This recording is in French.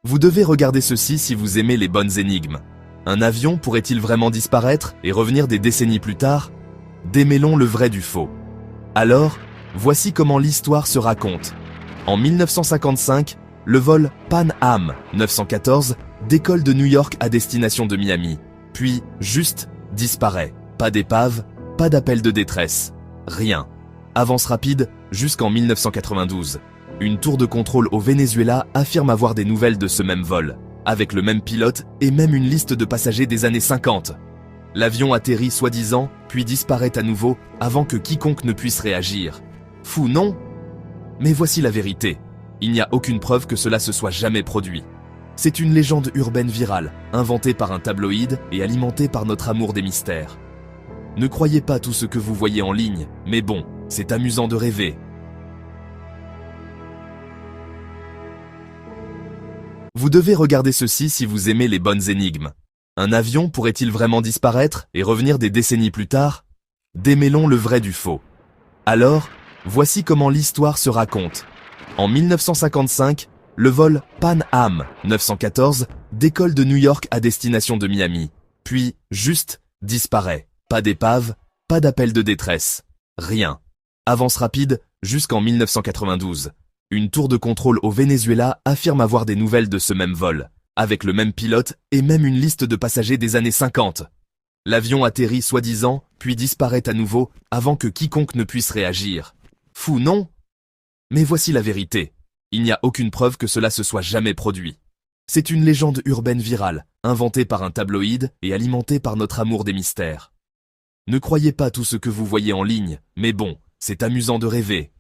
Vous devez regarder ceci si vous aimez les bonnes énigmes. Un avion pourrait-il vraiment disparaître et revenir des décennies plus tard? Démêlons le vrai du faux. Alors, voici comment l'histoire se raconte. En 1955, le vol Pan Am 914 décolle de New York à destination de Miami, puis juste disparaît. Pas d'épave, pas d'appel de détresse, rien. Avance rapide jusqu'en 1992. Une tour de contrôle au Venezuela affirme avoir des nouvelles de ce même vol, avec le même pilote et même une liste de passagers des années 50. L'avion atterrit soi-disant, puis disparaît à nouveau avant que quiconque ne puisse réagir. Fou, non? Mais voici la vérité. Il n'y a aucune preuve que cela se soit jamais produit. C'est une légende urbaine virale, inventée par un tabloïd et alimentée par notre amour des mystères. Ne croyez pas tout ce que vous voyez en ligne, mais bon, c'est amusant de rêver. Vous devez regarder ceci si vous aimez les bonnes énigmes. Un avion pourrait-il vraiment disparaître et revenir des décennies plus tard? Démêlons le vrai du faux. Alors, voici comment l'histoire se raconte. En 1955, le vol Pan Am 914 décolle de New York à destination de Miami, puis juste disparaît. Pas d'épave, pas d'appel de détresse, rien. Avance rapide jusqu'en 1992. Une tour de contrôle au Venezuela affirme avoir des nouvelles de ce même vol, avec le même pilote et même une liste de passagers des années 50. L'avion atterrit soi-disant, puis disparaît à nouveau avant que quiconque ne puisse réagir. Fou, non? Mais voici la vérité. Il n'y a aucune preuve que cela se soit jamais produit. C'est une légende urbaine virale, inventée par un tabloïd et alimentée par notre amour des mystères. Ne croyez pas tout ce que vous voyez en ligne, mais bon, c'est amusant de rêver.